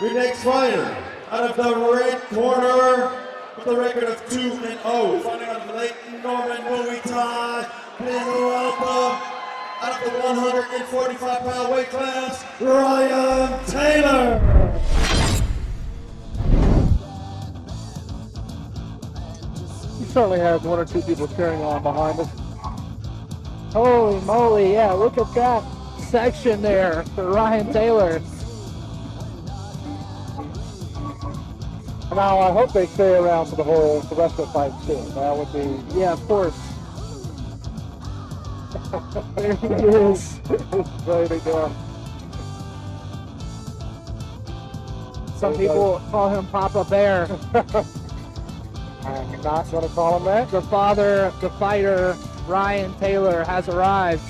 Your next fighter, out of the red corner, with a record of 2-0, fighting out of the late Norman Muay Thai, please welcome, out of the 145-pound weight class, Ryan Taylor. He certainly has one or two people cheering on behind us. Holy moly, yeah, look at that section there for Ryan Taylor. Now, I hope they stay around for the rest of the fight too. That would be, yeah, of course. There he is. Ready to go. Some people call him Papa Bear. I'm not going to call him that. The father, the fighter, Ryan Taylor, has arrived.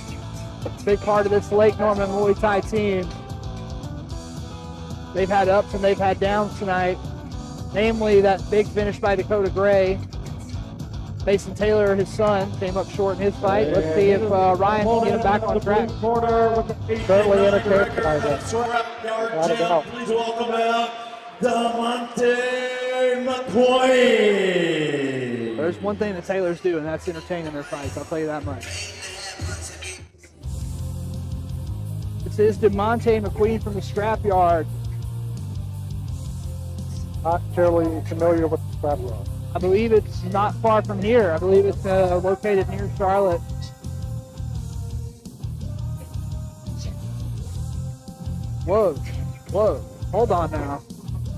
Big part of this Lake Norman Muay Thai team. They've had ups and they've had downs tonight. Namely, that big finish by Dakota Gray. Mason Taylor, his son, came up short in his fight. Let's see if Ryan can get him back on track. Certainly entertaining tonight. Please welcome out Demonte McQueen. There's one thing that Taylor's doing, and that's entertaining their fights. I'll tell you that much. This is Demonte McQueen from the Scrapyard. Not terribly familiar with the Scrapyard. I believe it's not far from here. I believe it's located near Charlotte. Whoa, whoa, hold on now.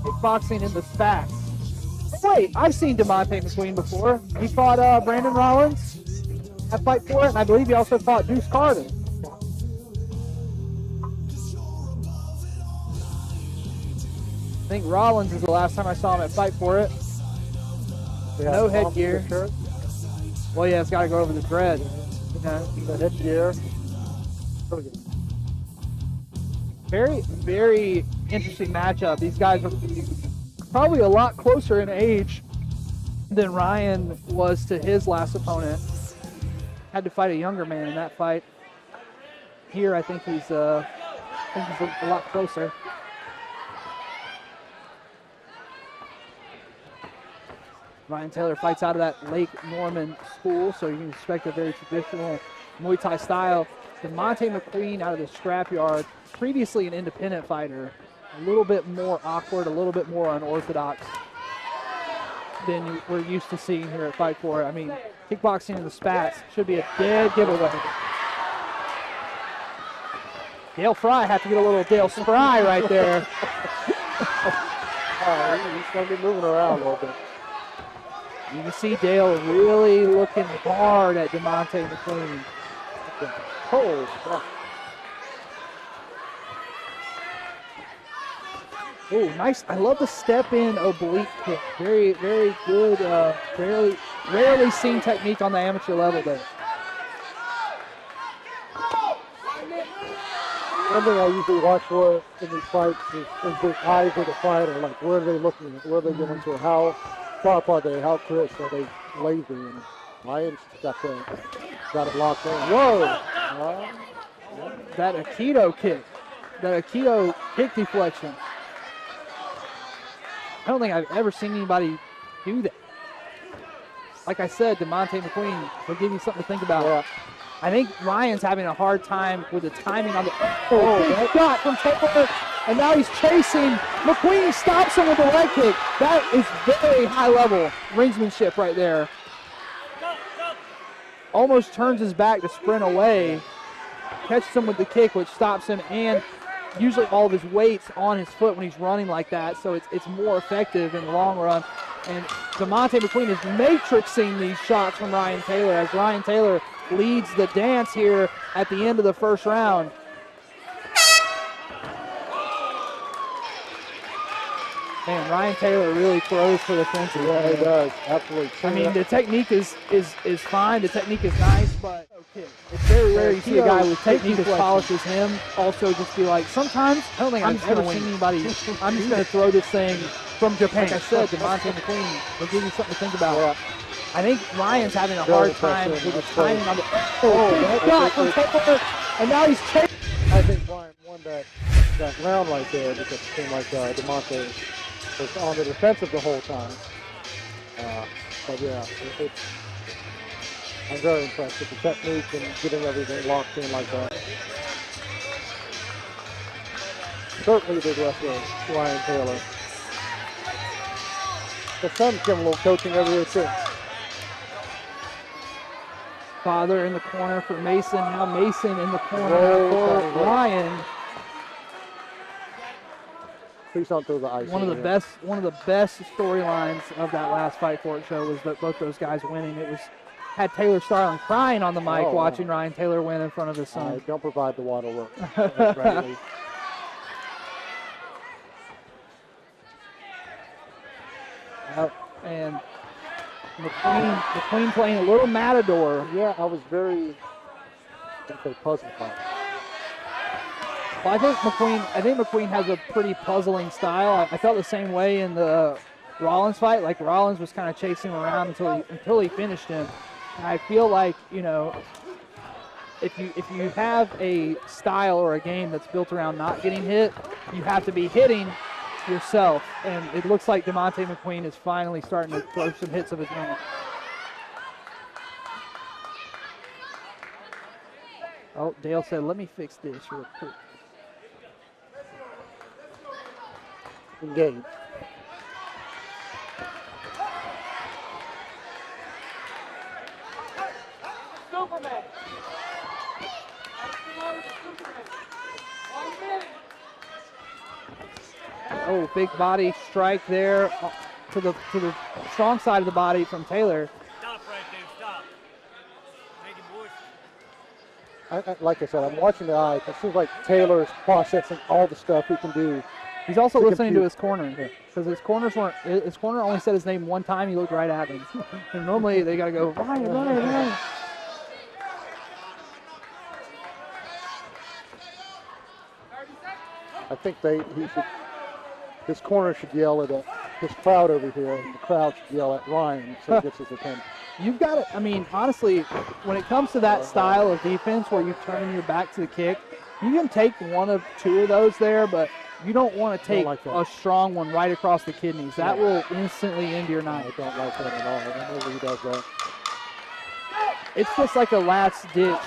Kickboxing in the Spats. Oh, wait, I've seen Demonte McQueen before. He fought Brandon Rollins at Fight For It, and I believe he also fought Deuce Carter. I think Rollins is the last time I saw him at Fight For It. No headgear. Well, yeah, it's got to go over the dread. You know, the headgear. Very, very interesting matchup. These guys are probably a lot closer in age than Ryan was to his last opponent. Had to fight a younger man in that fight. Here, I think he's a lot closer. Ryan Taylor fights out of that Lake Norman school, so you can expect a very traditional Muay Thai style. Demonte McQueen out of the Scrapyard, previously an independent fighter, a little bit more awkward, a little bit more unorthodox than we're used to seeing here at Fight For It. I mean, kickboxing in the Spats should be a dead giveaway. Dale Fry had to get a little Dale Spry right there. He's going to be moving around a little bit. You can see Dale really looking hard at Demonte McQueen. Oh, nice. I love the step-in oblique kick. Very, very good. Rarely seen technique on the amateur level there. One thing I usually watch for in these fights is the eyes of the fighter. Like, where are they looking? Where are they going to? How sharp are they? How crisp are they? Lazy? And Ryan's got it locked in. Whoa! That Aikido kick. That Aikido kick deflection. I don't think I've ever seen anybody do that. Like I said, Demonte McQueen will give you something to think about. Yeah. I think Ryan's having a hard time with the timing on the big shot from Taylor, and now he's chasing. McQueen stops him with a leg kick. That is very high level ringsmanship right there. Almost turns his back to sprint away, catches him with the kick, which stops him, and usually all of his weight's on his foot when he's running like that, so it's more effective in the long run. And Demonte McQueen is matrixing these shots from Ryan Taylor as Ryan Taylor leads the dance here at the end of the first round. Man, Ryan Taylor really throws for the fences. Yeah, he does. Absolutely. I mean, the technique is fine. The technique is nice, but it's very rare you see a guy with technique as polished as him also just be like, sometimes, I don't think I've ever seen anybody, I'm just going to throw this thing from Japan. Like I said, Demonte McQueen will give you something to think about. Yeah. I think Ryan's having a hard time with the timing on the shot from Taylor, and now he's chasing. I think Ryan won that that round right there because it seemed like Demonte was on the defensive the whole time. But yeah, I'm very impressed with the technique and getting everything locked in like that. Certainly the wrestler, Ryan Taylor. The son's giving a little coaching over here too. Father in the corner for Mason. Now Mason in the corner Whoa, for Ryan. Please don't throw the ice. One of the best storylines of that last Fight For It show was that both those guys winning. It had Taylor Starling crying on the mic watching Ryan Taylor win in front of his son. Don't provide the water work. And McQueen playing a little matador. Yeah, I was very puzzled by it. Well, I think McQueen has a pretty puzzling style. I felt the same way in the Rollins fight. Like Rollins was kind of chasing him around until he finished him. And I feel like, you know, if you have a style or a game that's built around not getting hit, you have to be hitting yourself. And it looks like Demonte McQueen is finally starting to throw some hits of his own. Oh, Dale said, let me fix this real quick. Engage. Superman. Oh, big body strike there to the strong side of the body from Taylor. Stop right there, stop. Make it, boys. Like I said, I'm watching the eyes. It seems like Taylor's processing all the stuff he can do. He's also listening to his corner because his corner only said his name one time. He looked right at him. And normally they got to go, Ryan. I think his corner should yell at his crowd over here, and the crowd should yell at Ryan so he gets his attention. You've got to, I mean, honestly, when it comes to that style of defense where you turn your back to the kick, you can take one of two of those there, but you don't want to take a strong one right across the kidneys. That will instantly end your night. I don't like that at all. I don't know he does that. It's just like a last-ditch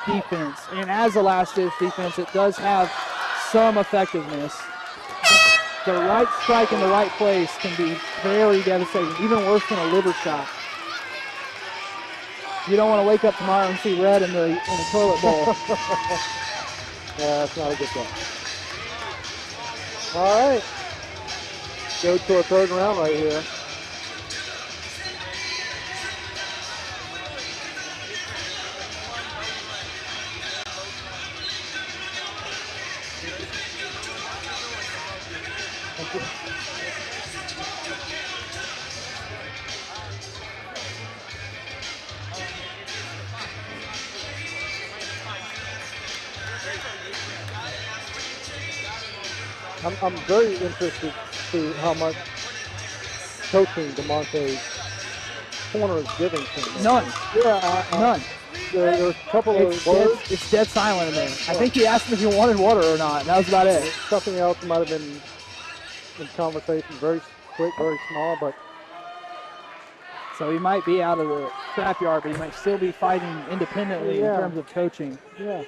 defense, and as a last-ditch defense, it does have some effectiveness. The right strike in the right place can be very devastating, even worse than a liver shot. You don't want to wake up tomorrow and see red in the toilet bowl. Yeah, that's not a good thing. All right. Go to a third round right here. I'm very interested to see how much coaching Demonte's corner is giving to him. None. Yeah, None. There's a couple of words. It's dead silent in there. I think he asked him if he wanted water or not. That was about it. Something else might have been in conversation, very quick, very small, but so he might be out of the scrapyard, but he might still be fighting independently in terms of coaching. Yeah.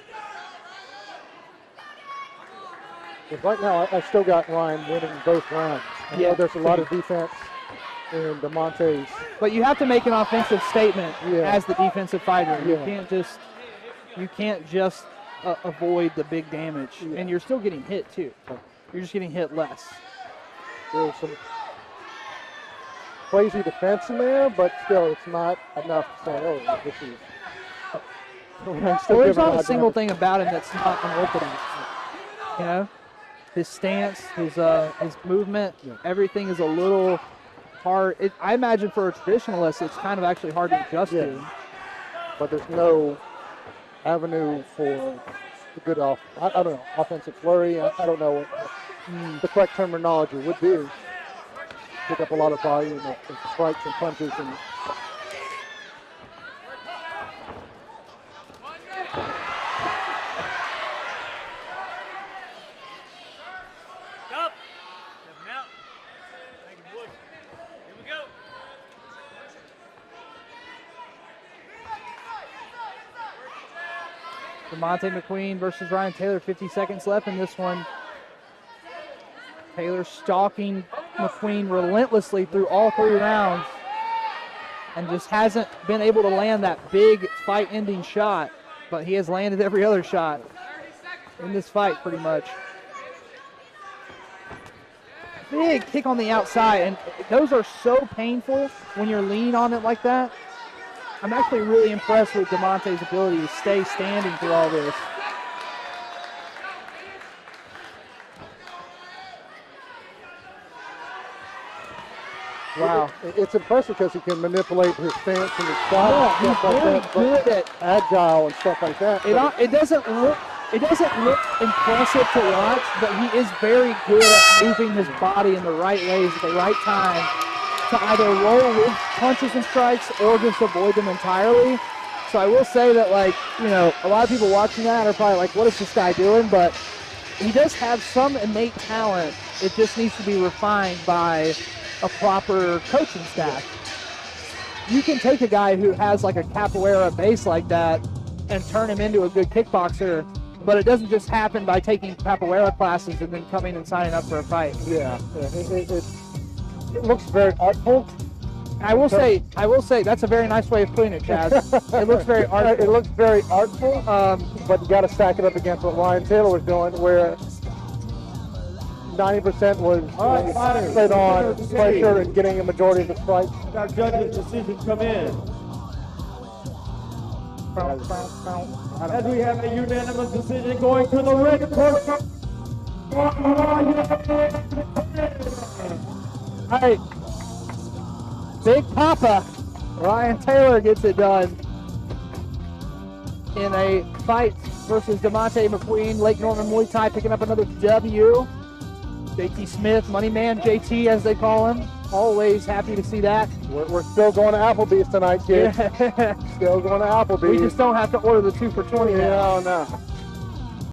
But right now, I still got Ryan winning both rounds. I know there's a lot of defense in Demonte's. But you have to make an offensive statement as the defensive fighter. You can't just avoid the big damage, and you're still getting hit too. You're just getting hit less. There's some crazy defense in there, but still, it's not enough to say, oh, this is. Well, there's not a single thing about him that's not unorthodox. You know, his stance, his movement, everything is a little hard. I imagine for a traditionalist, it's kind of actually hard to adjust to. But there's no avenue for the good I don't know, offensive flurry. I don't know what the correct terminology would be. Pick up a lot of volume of strikes and punches and. Out. Thank you, boys. Here we go. Demonte McQueen versus Ryan Taylor, 50 seconds left in this one. Taylor stalking McQueen relentlessly through all 3 rounds and just hasn't been able to land that big fight-ending shot, but he has landed every other shot in this fight pretty much. Big kick on the outside, and those are so painful when you're leaning on it like that. I'm actually really impressed with Demonte's ability to stay standing through all this. Wow. It's impressive because he can manipulate his stance and his shot and stuff like that. Good at agile and stuff like that. it doesn't look impressive to watch, but he is very good at moving his body in the right ways at the right time to either roll with punches and strikes or just avoid them entirely. So I will say that, like, you know, a lot of people watching that are probably like, what is this guy doing? But he does have some innate talent. It just needs to be refined by a proper coaching staff. You can take a guy who has like a capoeira base like that and turn him into a good kickboxer, but it doesn't just happen by taking capoeira classes and then coming and signing up for a fight. Yeah. It looks very artful. I will say that's a very nice way of putting it, Chaz. It looks very artful. It looks very artful, but you got to stack it up against what Ryan Taylor was doing, where 90% was straight on pressure and getting a majority of the strikes. Our judges' decision come in. As we have a unanimous decision going to the red corner. All right. Big Papa, Ryan Taylor gets it done in a fight versus Demonte McQueen. Lake Norman Muay Thai picking up another W. JT Smith, Money Man JT as they call him. Always happy to see that. We're still going to Applebee's tonight, kids. Still going to Applebee's. We just don't have to order the 2 for $20 now. No.